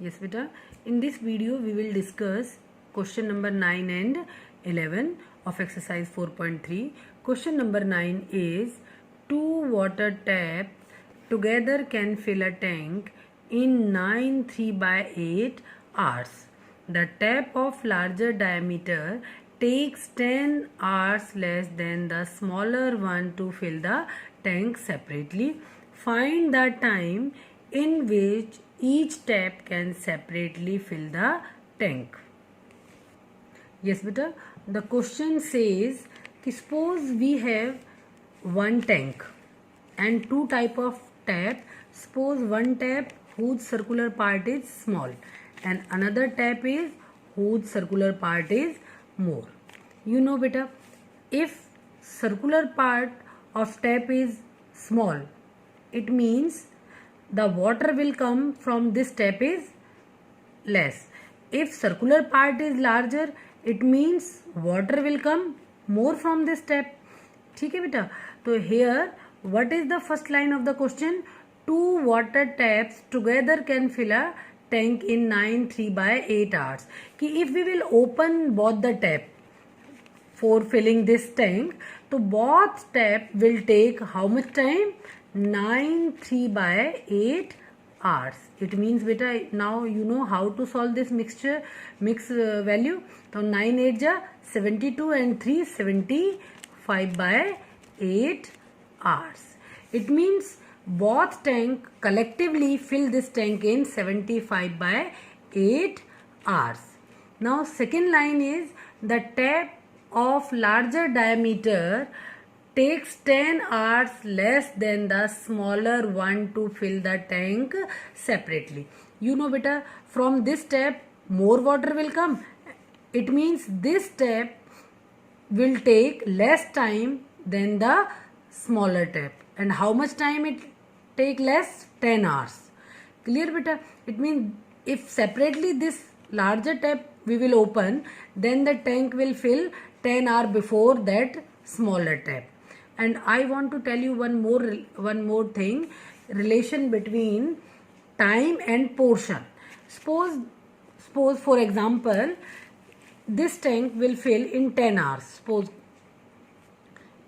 Yes, beta. In this video, we will discuss question number 9 and 11 of exercise 4.3. Question number 9 is two water taps together can fill a tank in 9 3 by 8 hours. The tap of larger diameter takes 10 hours less than the smaller one to fill the tank separately. Find the time in which each tap can separately fill the tank. Yes, beta. The question says, suppose we have one tank and two type of tap. Suppose one tap whose circular part is small and another tap is whose circular part is more. You know, beta, if circular part of tap is small, it means the water will come from this tap is less. If circular part is larger, it means water will come more from this tap. ठीक है बेटा. So here what is the first line of the question? Two water taps together can fill a tank in 9 3 by 8 hours. कि if we will open both the tap for filling this tank, so both tap will take how much time? 9 3 by 8 hours. It means beta, now you know how to solve this mix value. So 9 8 ja 72 and 3 75 by 8 hours. It means both tank collectively fill this tank in 75 by 8 hours. Now second line is the tap of larger diameter takes 10 hours less than the smaller one to fill the tank separately. You know beta, from this tap more water will come. It means this tap will take less time than the smaller tap. And how much time it take less? 10 hours. Clear beta? It means if separately this larger tap we will open, then the tank will fill 10 hours before that smaller tap. And I want to tell you one more thing, relation between time and portion. Suppose for example, this tank will fill in 10 hours. Suppose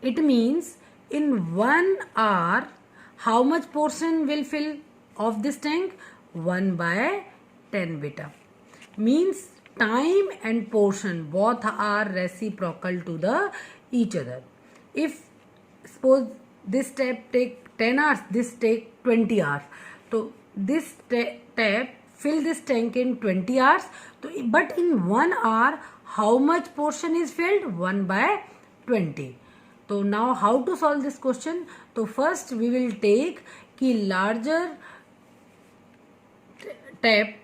it means in 1 hour, how much portion will fill of this tank? 1 by 10 beta. Means time and portion both are reciprocal to the each other. If suppose this tap take 10 hours, this take 20 hours. So this tap fill this tank in 20 hours. So, but in 1 hour, how much portion is filled? 1 by 20. So now how to solve this question? So first we will take कि larger tap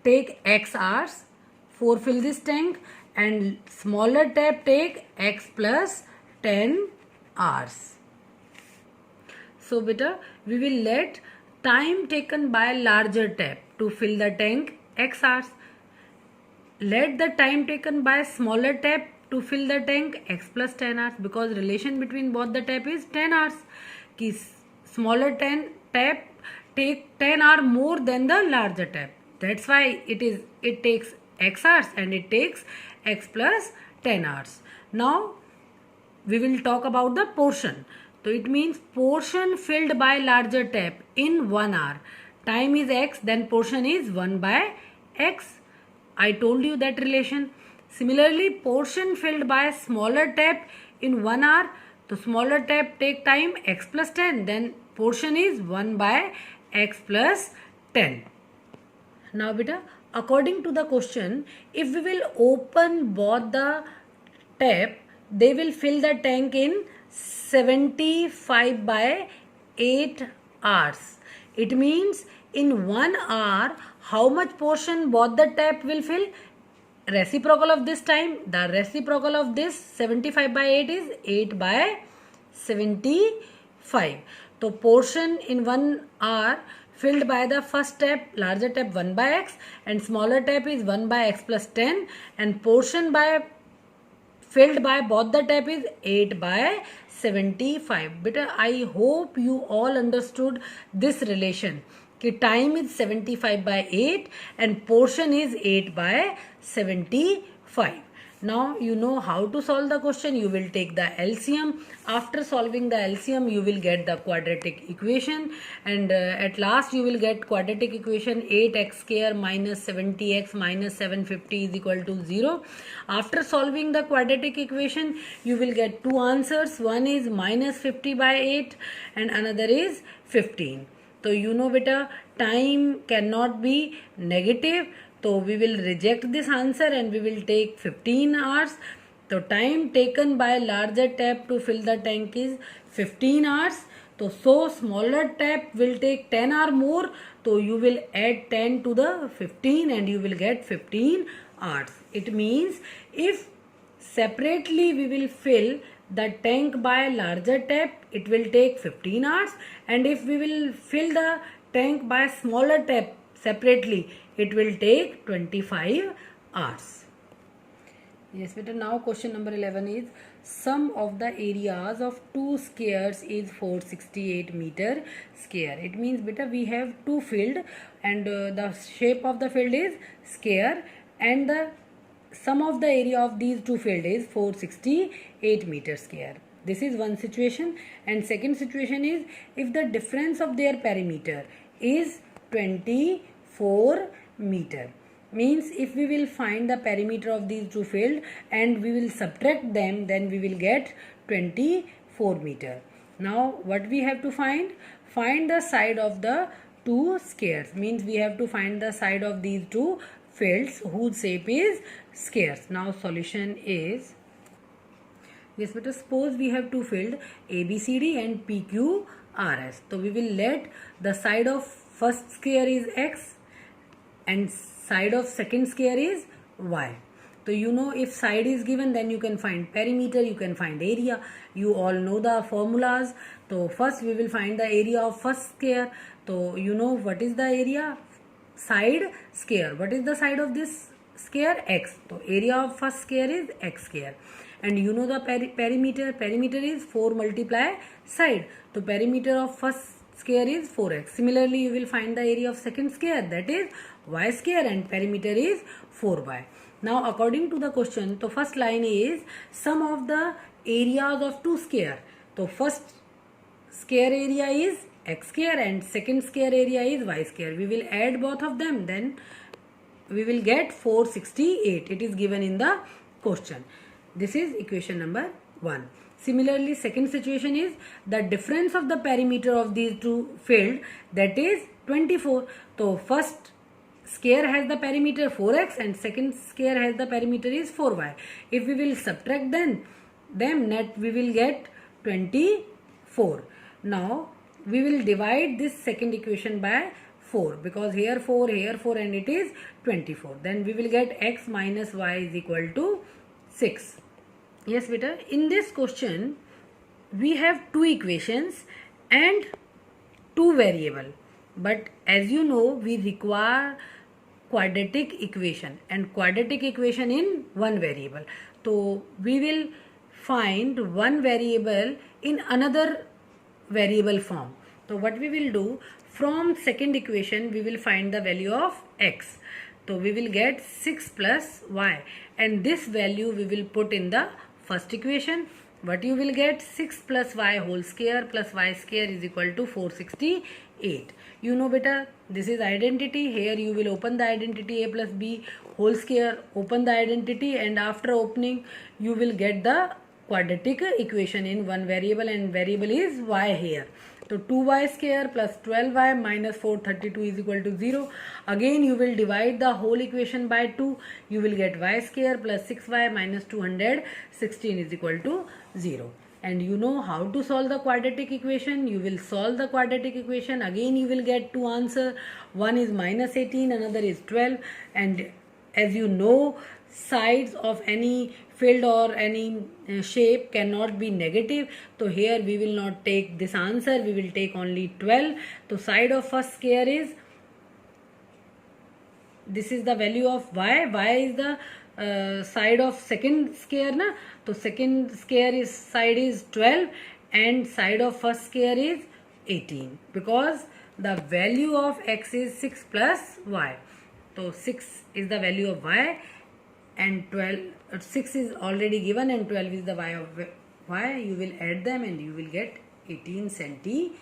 take x hours for fill this tank and smaller tap take x plus 10 hours. So beta, we will let time taken by larger tap to fill the tank x hours. Let the time taken by smaller tap to fill the tank x plus 10 hours, because relation between both the tap is 10 hours. Ki smaller tap take 10 hours more than the larger tap. That's why it takes x hours and it takes x plus 10 hours. Now we will talk about the portion. So it means portion filled by larger tap in 1 hour. Time is x, then portion is 1 by x. I told you that relation. Similarly, portion filled by smaller tap in 1 hour. So smaller tap take time x plus 10. Then portion is 1 by x plus 10. Now beta, according to the question, if we will open both the tap, they will fill the tank in 75 by 8 hours. It means in 1 hour, how much portion both the tap will fill? Reciprocal of this time, the reciprocal of this 75 by 8 is 8 by 75. So portion in 1 hour filled by the first tap, larger tap 1 by x and smaller tap is 1 by x plus 10, and portion by filled by both the tap is 8 by 75. Beta, I hope you all understood this relation. कि time is 75/8 and portion is 8/75. Now you know how to solve the question. You will take the LCM. After solving the LCM, you will get the quadratic equation, and at last you will get quadratic equation 8x square minus 70x minus 750 is equal to 0. After solving the quadratic equation, you will get two answers. One is minus 50/8 and another is 15. So you know beta, time cannot be negative. So we will reject this answer and we will take 15 hours. So time taken by larger tap to fill the tank is 15 hours. So smaller tap will take 10 or more. So you will add 10 to the 15 and you will get 15 hours. It means if separately we will fill the tank by larger tap, it will take 15 hours, and if we will fill the tank by smaller tap separately, it will take 25 hours. Yes beta, now question number 11 is sum of the areas of two squares is 468 meter square. It means beta we have two field and the shape of the field is square and the sum of the area of these two field is 468 meter square. This is one situation, and second situation is if the difference of their perimeter is 24 meter. Means if we will find the perimeter of these two field and we will subtract them, then we will get 24 meter. Now what we have to find? Find the side of the two squares. Means we have to find the side of these two fields whose shape is squares. Now solution is, yes beta, suppose we have two field ABCD and PQRS. So we will let the side of first square is X and side of second square is Y. So you know if side is given, then you can find perimeter, you can find area. You all know the formulas. So first we will find the area of first square. So you know what is the area? Side square. What is the side of this square? X. So area of first square is X square. And you know the perimeter. Perimeter is 4 multiply side. So perimeter of first square is 4x. Similarly, you will find the area of second square, that is y square, and perimeter is 4y. Now according to the question, the first line is sum of the areas of two square. So first square area is x square and second square area is y square. We will add both of them, then we will get 468. It is given in the question. This is equation number 1. Similarly, second situation is the difference of the perimeter of these two field, that is 24. So first square has the perimeter 4x and second square has the perimeter is 4y. If we will subtract them net we will get 24. Now we will divide this second equation by 4 because here 4 and it is 24. Then we will get x minus y is equal to 6. Yes beta, in this question we have two equations and two variable, but as you know we require quadratic equation and quadratic equation in one variable. So we will find one variable in another variable form. So what we will do, from second equation we will find the value of x. So we will get 6 plus y, and this value we will put in the first equation. What you will get? 6 plus y whole square plus y square is equal to 468. You know beta, this is identity. Here you will open the identity a plus b whole square, open the identity, and after opening you will get the quadratic equation in one variable, and variable is y here. So 2y square plus 12y minus 432 is equal to 0. Again you will divide the whole equation by 2. You will get y square plus 6y minus 216 is equal to 0. And you know how to solve the quadratic equation. You will solve the quadratic equation. Again you will get two answers. One is minus 18, another is 12. And as you know, sides of any field or any shape cannot be negative. So here we will not take this answer, we will take only 12. So side of first square is, this is the value of y. Y is the side of second square na. So second square is side is 12 and side of first square is 18, because the value of x is 6 plus y. So 6 is the value of y and 6 is already given and 12 is the y of y. You will add them and you will get 18 centimeter.